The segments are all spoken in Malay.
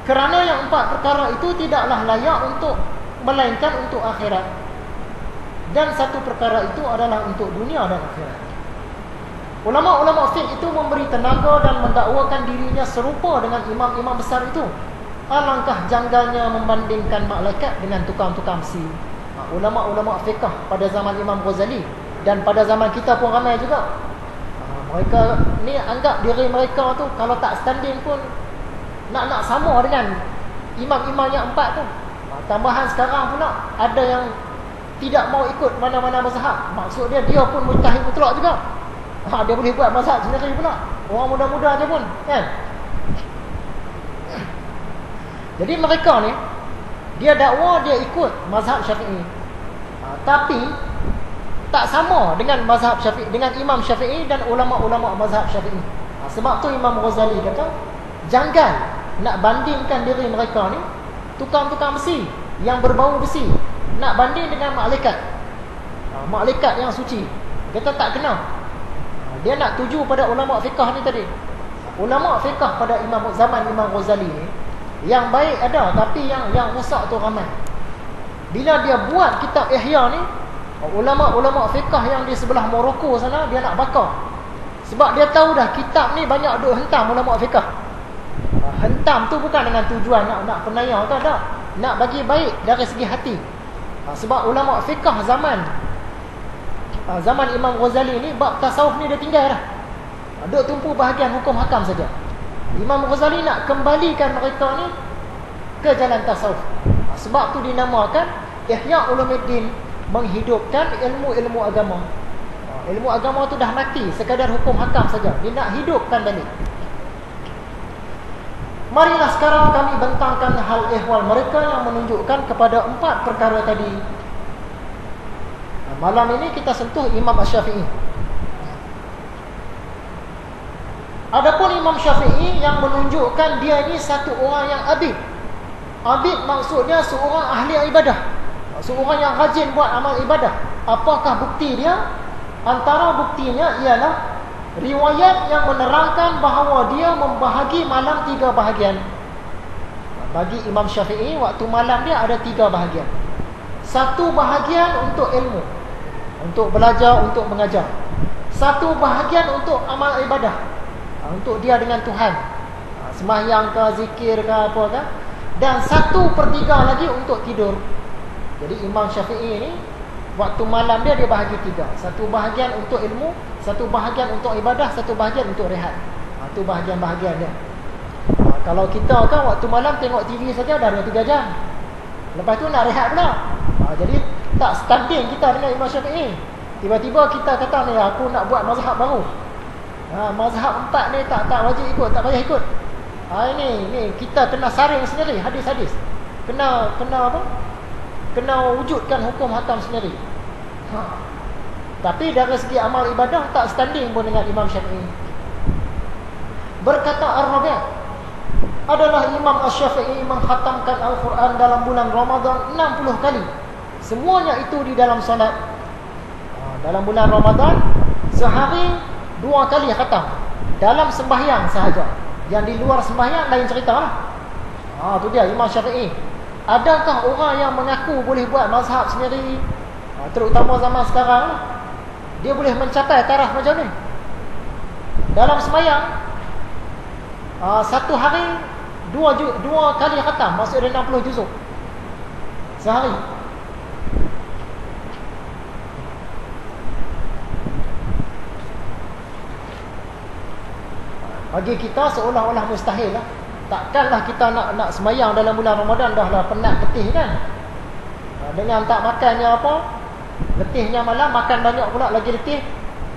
Kerana yang 4 perkara itu tidaklah layak untuk, melainkan untuk akhirat. Dan satu perkara itu adalah untuk dunia dan akhirat. Ulama-ulama fiqh itu memberi tenaga dan mendakwakan dirinya serupa dengan imam-imam besar itu. Alangkah janggalnya membandingkan malaikat dengan tukang-tukang besi. Ulama-ulama fiqh pada zaman Imam Ghazali dan pada zaman kita pun ramai juga. Mereka ni anggap diri mereka tu kalau tak standing pun nak sama dengan imam-imam yang 4 tu. Tambahan sekarang pula ada yang tidak mau ikut mana-mana mazhab. Maksud dia pun mujtahid mutlak juga. Dia boleh buat mazhab sendiri pula. Orang muda-muda je pun, kan? Jadi mereka ni, dia dakwa dia ikut mazhab Syafi'i. Tapi tak sama dengan mazhab Syafi'i, dengan Imam Syafi'i dan ulama-ulama mazhab Syafi'i. Sebab tu Imam Ghazali kata, janggal nak bandingkan diri mereka ni tukang-tukang besi yang berbau besi, nak banding dengan malaikat. Malaikat yang suci. Kata tak kena. Dia nak tuju pada ulama fiqh ni tadi. Ulama fiqh pada zaman Imam Ghazali ni, yang baik ada, tapi yang rosak tu ramai. Bila dia buat kitab Ihya ni, ulama-ulama fiqh yang di sebelah Morocco sana, dia nak bakar. Sebab dia tahu dah kitab ni banyak duk hentam ulama fiqh. Hentam tu bukan dengan tujuan nak penayar ke, tak. Nak bagi baik dari segi hati. Sebab ulama fiqh zaman Imam Ghazali ni, bab tasawuf ni dia tinggal dah. Duk tumpu bahagian hukum hakam saja. Imam Ghazali nak kembalikan mereka ni ke jalan tasawuf. Sebab tu dinamakan Ihya Ulumuddin, menghidupkan ilmu-ilmu agama. Ilmu agama tu dah mati, sekadar hukum hakam saja. Dia nak hidupkan balik. Marilah sekarang kami bentangkan hal ehwal mereka yang menunjukkan kepada 4 perkara tadi. Malam ini kita sentuh Imam Syafi'i. Adapun Imam Syafi'i yang menunjukkan dia ni satu orang yang abid. Abid maksudnya seorang ahli ibadah, seorang yang rajin buat amal ibadah. Apakah bukti dia? Antara buktinya ialah riwayat yang menerangkan bahawa dia membahagi malam 3 bahagian. Bagi Imam Syafi'i, waktu malam dia ada 3 bahagian. 1 bahagian untuk ilmu, untuk belajar, untuk mengajar. 1 bahagian untuk amal ibadah, untuk dia dengan Tuhan, sembahyang ke, zikir ke, apa ke. Dan 1/3 lagi untuk tidur. Jadi Imam Syafi'i ni, waktu malam dia bahagi 3. 1 bahagian untuk ilmu, 1 bahagian untuk ibadah, 1 bahagian untuk rehat. Itu bahagian-bahagian dia. Kalau kita kan waktu malam tengok TV saja dah 2-3 jam. Lepas tu nak rehat pula. Jadi tak standing kita dengan Imam Syafi'i. Tiba-tiba kita kata ni, aku nak buat mazhab baru. Mazhab 4 ni tak wajib ikut, tak payah ikut. Ini kita kena saring sendiri hadis-hadis. Kena apa? Kena wujudkan hukum hakam sendiri. Tapi dari segi amal ibadah tak standing pun dengan Imam Syafi'i. Berkata Ar-Rabi', adalah Imam Asy-Syafi'i mengkhatamkan Al-Quran dalam bulan Ramadan 60 kali. Semuanya itu di dalam solat. Dalam bulan Ramadan sehari 2 kali khatam. Dalam sembahyang sahaja. Yang di luar sembahyang lain cerita lah. Tu dia Imam Syafi'i. Adakah orang yang mengaku boleh buat mazhab sendiri, terutama zaman sekarang, dia boleh mencapai taraf macam ni? Dalam sembahyang, 1 hari 2 kali khatam, maksudnya 60 juzuk sehari. Bagi kita seolah-olah mustahil lah. Takkanlah kita nak semayang dalam bulan Ramadan dah lah penat letih kan. Dengan tak makannya apa, letihnya malam, makan banyak pula lagi letih.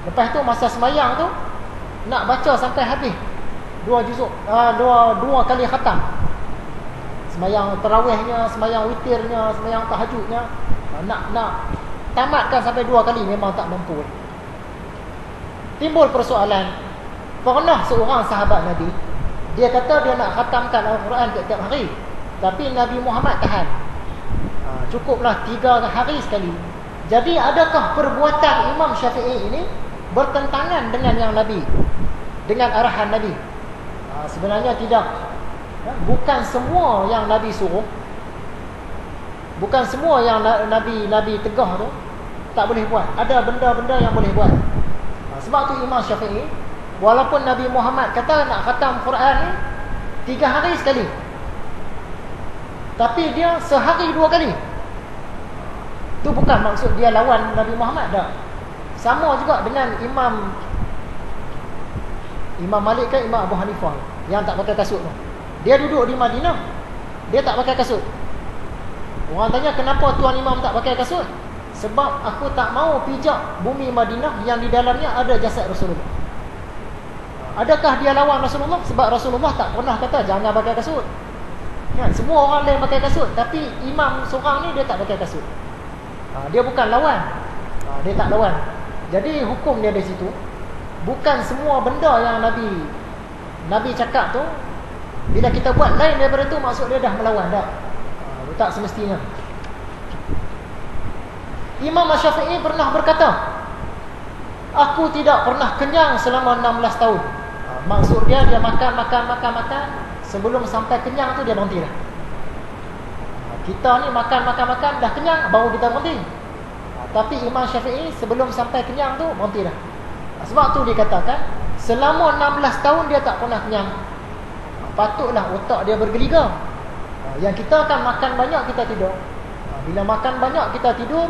Lepas tu masa semayang tu nak baca sampai habis 2 juzuk, 2 kali khatam. Semayang tarawihnya, semayang witirnya, semayang tahajudnya, nak tamatkan sampai 2 kali memang tak mampu. Timbul persoalan, pernah seorang sahabat Nabi, dia kata dia nak khatamkan Al-Quran tiap-tiap hari, tapi Nabi Muhammad tahan. Cukuplah 3 hari sekali. Jadi adakah perbuatan Imam Syafi'i ini bertentangan dengan yang Nabi, dengan arahan Nabi? Sebenarnya tidak. Bukan semua yang Nabi suruh, bukan semua yang Nabi tegah tu tak boleh buat. Ada benda-benda yang boleh buat. Sebab tu Imam Syafi'i, walaupun Nabi Muhammad kata nak khatam Quran ni 3 hari sekali, tapi dia sehari 2 kali. Tu bukan maksud dia lawan Nabi Muhammad dah. Sama juga dengan Imam Malik kan, Imam Abu Hanifah yang tak pakai kasut tu. Dia duduk di Madinah, dia tak pakai kasut. Orang tanya, kenapa Tuan Imam tak pakai kasut? Sebab aku tak mau pijak bumi Madinah yang di dalamnya ada jasad Rasulullah. Adakah dia lawan Rasulullah? Sebab Rasulullah tak pernah kata jangan pakai kasut. Kan? Semua orang lain pakai kasut, tapi imam seorang ni dia tak pakai kasut. Dia bukan lawan. Dia tak lawan. Jadi hukum dia di situ, bukan semua benda yang Nabi cakap tu, bila kita buat lain daripada tu, maksud dia dah melawan dah. Tak semestinya. Imam Syafi'i pernah berkata, aku tidak pernah kenyang selama 16 tahun. Maksud dia makan. Sebelum sampai kenyang tu dia berhenti dah. Kita ni makan dah kenyang baru kita berhenti. Tapi Imam Syafi'i sebelum sampai kenyang tu berhenti dah. Sebab tu dikatakan selama 16 tahun dia tak pernah kenyang. Patutlah otak dia bergeligar. Yang kita akan makan banyak, kita tidur. Bila makan banyak kita tidur,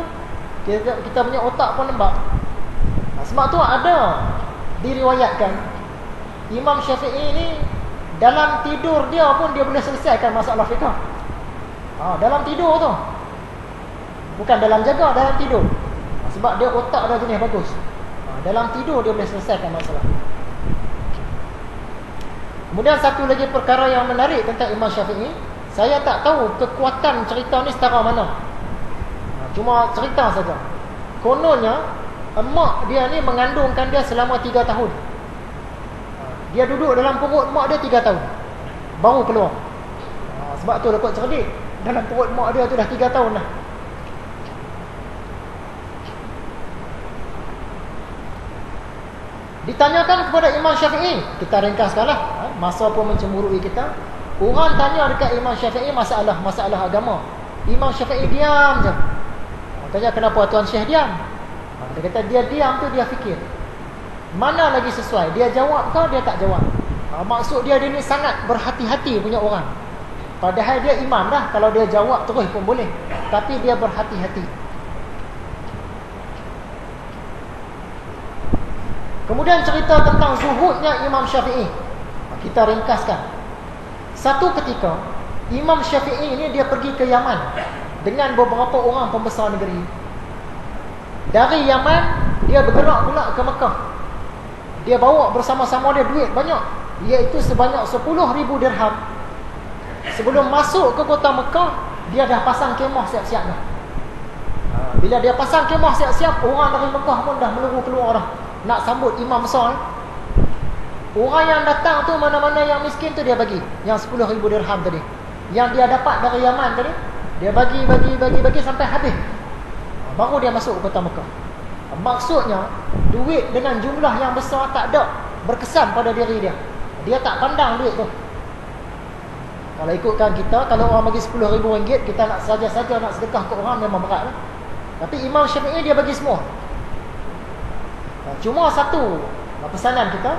kita punya otak pun lembab. Sebab tu ada diriwayatkan Imam Syafi'i ni dalam tidur dia pun dia boleh selesaikan masalah fiqh. Dalam tidur tu, bukan dalam jaga, dalam tidur. Sebab dia otak dia jenis bagus. Dalam tidur dia boleh selesaikan masalah. Kemudian satu lagi perkara yang menarik tentang Imam Syafi'i, saya tak tahu kekuatan cerita ni setara mana. Cuma cerita saja. Kononnya emak dia ni mengandungkan dia selama 3 tahun. Dia duduk dalam perut mak dia 3 tahun baru keluar. Sebab tu dapat cerdik. Dalam perut mak dia tu dah 3 tahun dah. Ditanyakan kepada Imam Syafi'i, kita ringkaskanlah, masa pun mencemburui kita. Orang tanya dekat Imam Syafi'i masalah agama. Imam Syafi'i diam je. Tanya, kenapa Tuan Syekh diam? Dia kata dia diam tu dia fikir mana lagi sesuai, dia jawab ke dia tak jawab. Maksud dia ni sangat berhati-hati punya orang. Padahal dia imam dah, kalau dia jawab terus pun boleh, tapi dia berhati-hati. Kemudian cerita tentang zuhudnya Imam Syafi'i, kita ringkaskan. Satu ketika Imam Syafi'i ni dia pergi ke Yaman dengan beberapa orang pembesar negeri. Dari Yaman dia bergerak pula ke Mekah. Dia bawa bersama-sama dia duit banyak, iaitu sebanyak 10,000 dirham. Sebelum masuk ke kota Mekah, dia dah pasang kemah siap-siap dah. Bila dia pasang kemah siap-siap, orang dari Mekah pun dah meluru keluar dah nak sambut imam besar. Orang yang datang tu, mana-mana yang miskin tu dia bagi yang 10,000 dirham tadi, yang dia dapat dari Yaman tadi, dia bagi sampai habis. Baru dia masuk ke kota Mekah. Maksudnya duit dengan jumlah yang besar tak ada berkesan pada diri dia. Dia tak pandang duit tu. Kalau ikutkan kita, kalau orang bagi 10,000 ringgit, kita nak saja-saja nak sedekah ke orang memang berat lah. Tapi Imam Syafi'i dia bagi semua. Cuma satu pesanan kita,